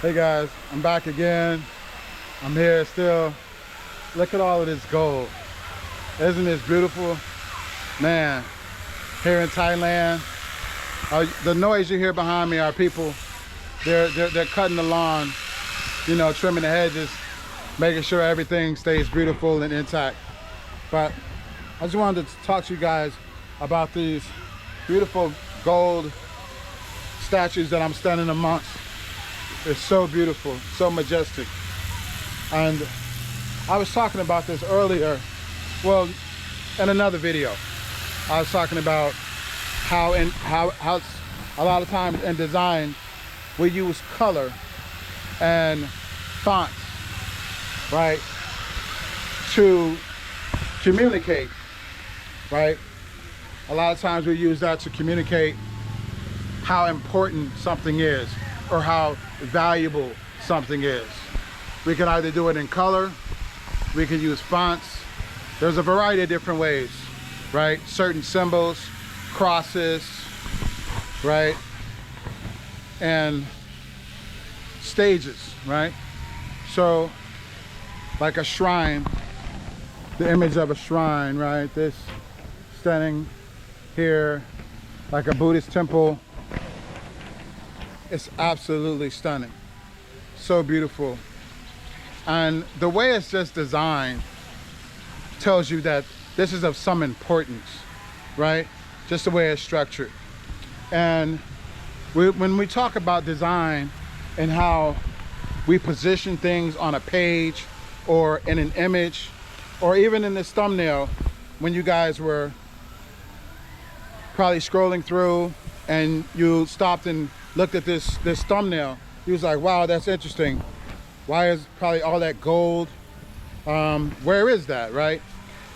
Hey guys, I'm back again. I'm here still. Look at all of this gold. Isn't this beautiful? Man, here in Thailand, the noise you hear behind me are people. They're cutting the lawn, you know, trimming the hedges, making sure everything stays beautiful and intact. But I just wanted to talk to you guys about these beautiful gold statues that I'm standing amongst. They're so beautiful, so majestic. And I was talking about this earlier, well, in another video. I was talking about how a lot of times in design we use color and fonts, right, to communicate, right? A lot of times we use that to communicate how important something is or how valuable something is. We can either do it in color, we can use fonts. There's a variety of different ways, right? Certain symbols, crosses, right? And stages, right? So, like a shrine, the image of a shrine, right? This standing here, like a Buddhist temple. It's absolutely stunning. So beautiful. And the way it's just designed tells you that this is of some importance, right? Just the way it's structured. And when we talk about design and how we position things on a page or in an image, or even in this thumbnail, when you guys were probably scrolling through and you stopped and looked at this thumbnail, he was like, wow, that's interesting. Why is probably all that gold? Where is that, right?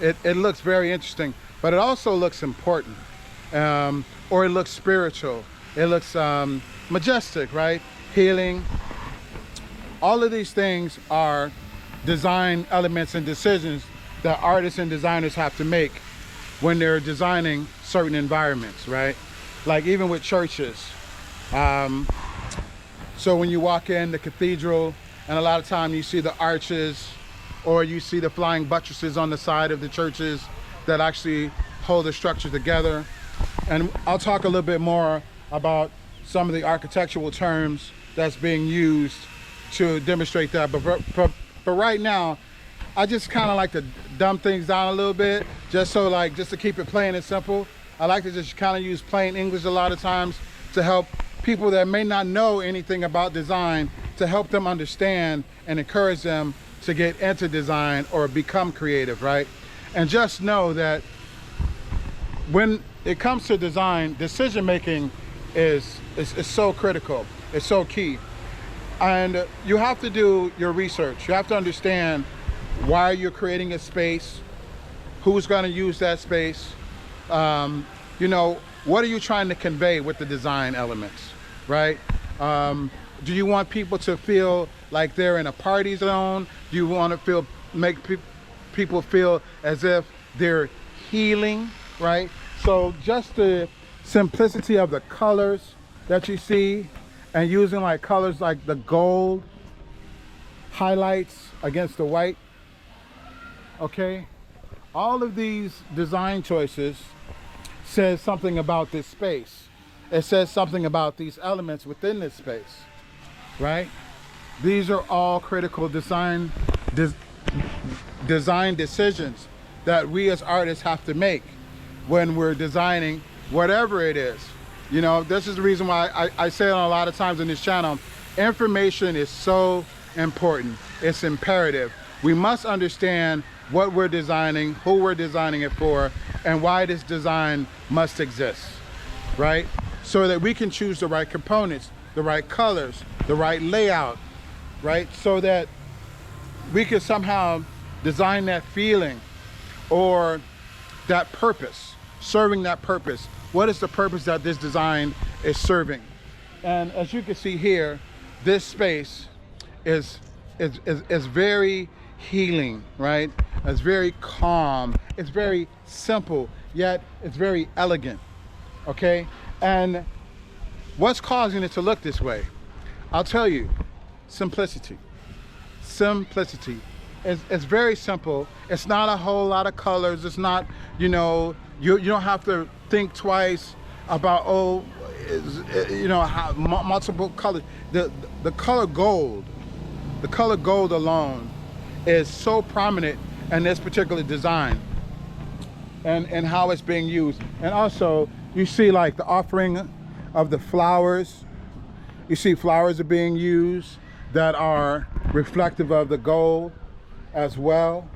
It looks very interesting, but it also looks important, or it looks spiritual. It looks majestic, right? Healing. All of these things are design elements and decisions that artists and designers have to make when they're designing certain environments, right? Like even with churches. So when you walk in the cathedral, and a lot of time you see the arches or you see the flying buttresses on the side of the churches that actually hold the structure together. And I'll talk a little bit more about some of the architectural terms that's being used to demonstrate that. But right now, I just kind of like to dumb things down a little bit, just to keep it plain and simple. I like to just kind of use plain English a lot of times to help people that may not know anything about design, to help them understand and encourage them to get into design or become creative, right? And just know that when it comes to design, decision making is so critical. It's so key. And you have to do your research. You have to understand why you're creating a space, who's going to use that space. You know, what are you trying to convey with the design elements, right? Do you want people to feel like they're in a party zone? Do you want to make people feel as if they're healing, right? So just the simplicity of the colors that you see, and using like colors like the gold highlights against the white, okay? All of these design choices says something about this space. It says something about these elements within this space, right? These are all critical design decisions that we as artists have to make when we're designing whatever it is. You know, this is the reason why I say it a lot of times in this channel. Information is so important. It's imperative. We must understand what we're designing, who we're designing it for, and why this design must exist, right? So that we can choose the right components, the right colors, the right layout, right? So that we can somehow design that feeling or that purpose, serving that purpose. What is the purpose that this design is serving? And as you can see here, this space is very healing, right? It's very calm. It's very simple, yet it's very elegant, okay? And what's causing it to look this way? I'll tell you, simplicity. Simplicity. It's very simple. It's not a whole lot of colors. It's not, you know, you don't have to think twice about, oh, you know, how multiple colors. The color gold alone is so prominent in this particular design and how it's being used. And also you see like the offering of the flowers. You see flowers are being used that are reflective of the gold as well.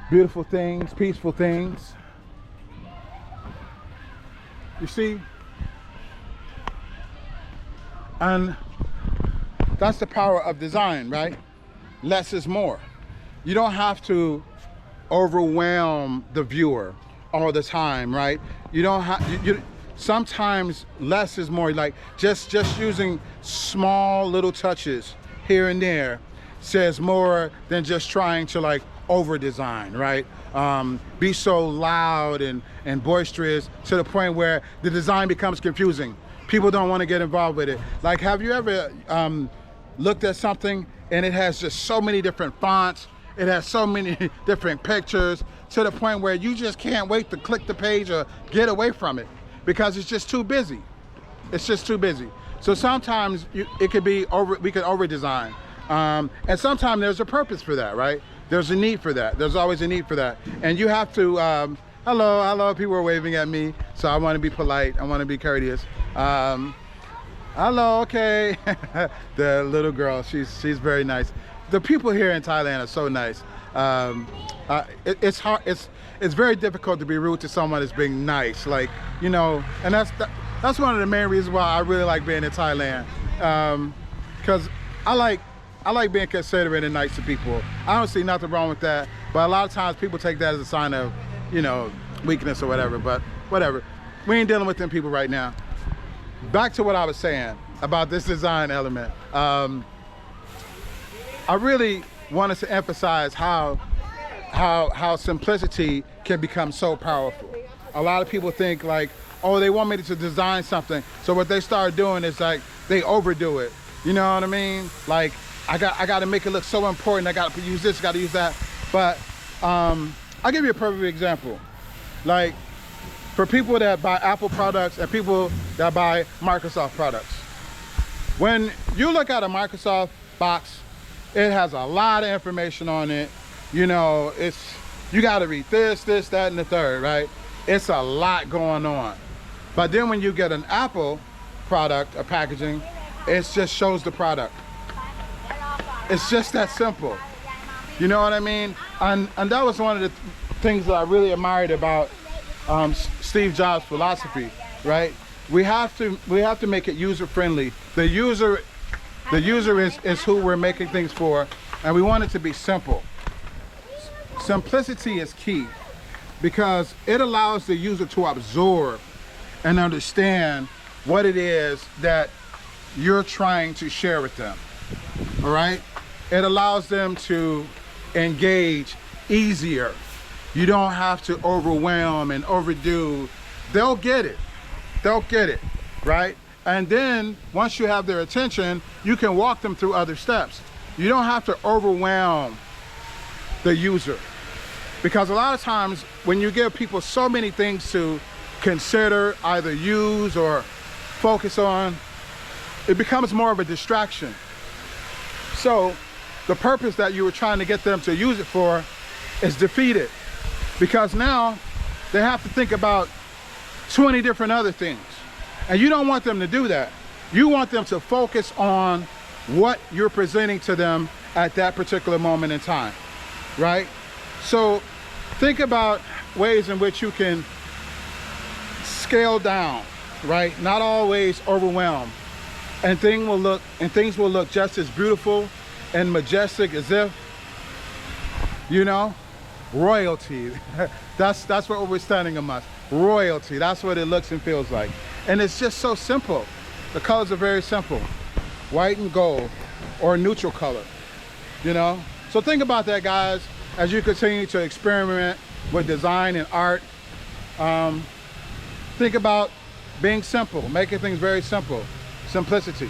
Beautiful things, peaceful things. You see? And that's the power of design, right? Less is more. You don't have to overwhelm the viewer all the time, right? You don't have, sometimes less is more, like just using small little touches here and there says more than just trying to like over design, right? Be so loud and boisterous to the point where the design becomes confusing. People don't want to get involved with it. Like, have you ever looked at something and it has just so many different fonts, it has so many different pictures, to the point where you just can't wait to click the page or get away from it because it's just too busy. It's just too busy. So sometimes it could be we could over design. And sometimes there's a purpose for that, right? There's a need for that. There's always a need for that. And you have to, hello, people are waving at me. So I want to be polite. I want to be courteous. Hello, okay. The little girl, she's very nice. The people here in Thailand are so nice. It's hard. It's very difficult to be rude to someone that's being nice, like, you know. And that's one of the main reasons why I really like being in Thailand, because I like being considerate and nice to people. I don't see nothing wrong with that, but a lot of times people take that as a sign of, you know, weakness or whatever. But whatever, we ain't dealing with them people right now. Back to what I was saying about this design element. I really wanted to emphasize how simplicity can become so powerful. A lot of people think like, oh, they want me to design something, so what they start doing is like they overdo it. You know what I mean? Like, I got to make it look so important. I got to use this, got to use that. But I'll give you a perfect example. Like, for people that buy Apple products and people that buy Microsoft products, when you look at a Microsoft box, it has a lot of information on it. You know, you got to read this, that, and the third, right? It's a lot going on. But then when you get an Apple product, a packaging, it just shows the product. It's just that simple. You know what I mean? And that was one of the things that I really admired about Steve Jobs' philosophy, right? We have to make it user-friendly. The user is who we're making things for, and we want it to be simple. Simplicity is key because it allows the user to absorb and understand what it is that you're trying to share with them. All right? It allows them to engage easier. You don't have to overwhelm and overdo. They'll get it. They'll get it, right? And then once you have their attention, you can walk them through other steps. You don't have to overwhelm the user, because a lot of times when you give people so many things to consider, either use or focus on, it becomes more of a distraction. So the purpose that you were trying to get them to use it for is defeated, because now they have to think about 20 different other things. And you don't want them to do that. You want them to focus on what you're presenting to them at that particular moment in time, right? So think about ways in which you can scale down, right? Not always overwhelm. And things will look just as beautiful and majestic as if, you know, royalty. That's what we're standing amongst. Royalty. That's what it looks and feels like. And it's just so simple. The colors are very simple. White and gold, or a neutral color, you know? So think about that, guys, as you continue to experiment with design and art. Think about being simple, making things very simple. Simplicity.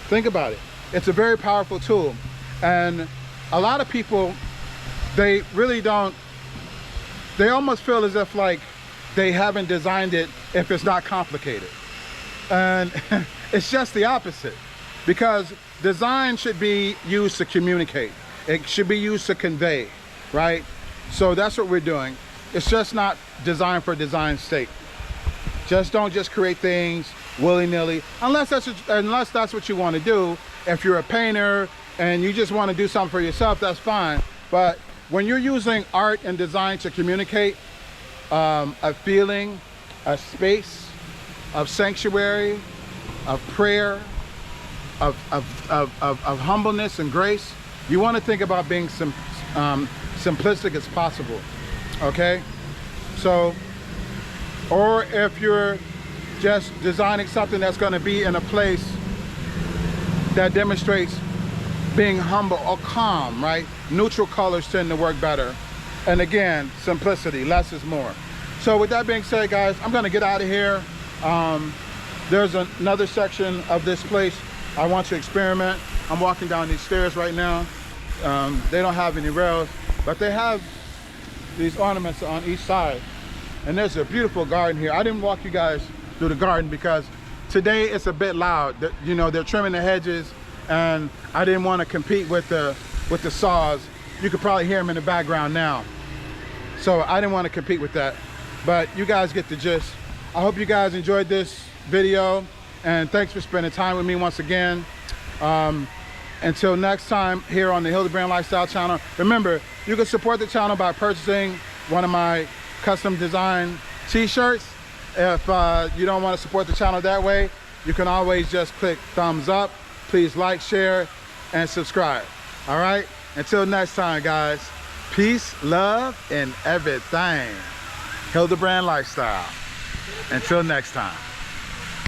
Think about it. it's a very powerful tool. And a lot of people, they really don't, they almost feel as if like they haven't designed it if it's not complicated. And it's just the opposite, because design should be used to communicate. It should be used to convey, right? So that's what we're doing. It's just not designed for design's sake. Just don't just create things willy-nilly, unless that's what you want to do. If you're a painter and you just want to do something for yourself, that's fine. But when you're using art and design to communicate a feeling, a space of sanctuary, of prayer, of humbleness and grace, you want to think about being simplistic as possible, okay? So, or if you're just designing something that's going to be in a place that demonstrates being humble or calm, right? Neutral colors tend to work better. And again, simplicity, less is more. So with that being said, guys, I'm going to get out of here. There's another section of this place I want to experiment. I'm walking down these stairs right now. They don't have any rails, but they have these ornaments on each side. And there's a beautiful garden here. I didn't walk you guys through the garden because today it's a bit loud. You know, they're trimming the hedges, and I didn't want to compete with the saws. You could probably hear them in the background now. So I didn't want to compete with that. But you guys get the gist. I hope you guys enjoyed this video, and thanks for spending time with me once again. Until next time here on the Hilderbrand Lifestyle channel, remember, you can support the channel by purchasing one of my custom design t-shirts. If you don't want to support the channel that way, you can always just click thumbs up. Please like, share, and subscribe. All right, until next time, guys, peace, love, and everything. Hilderbrand Lifestyle. Until next time.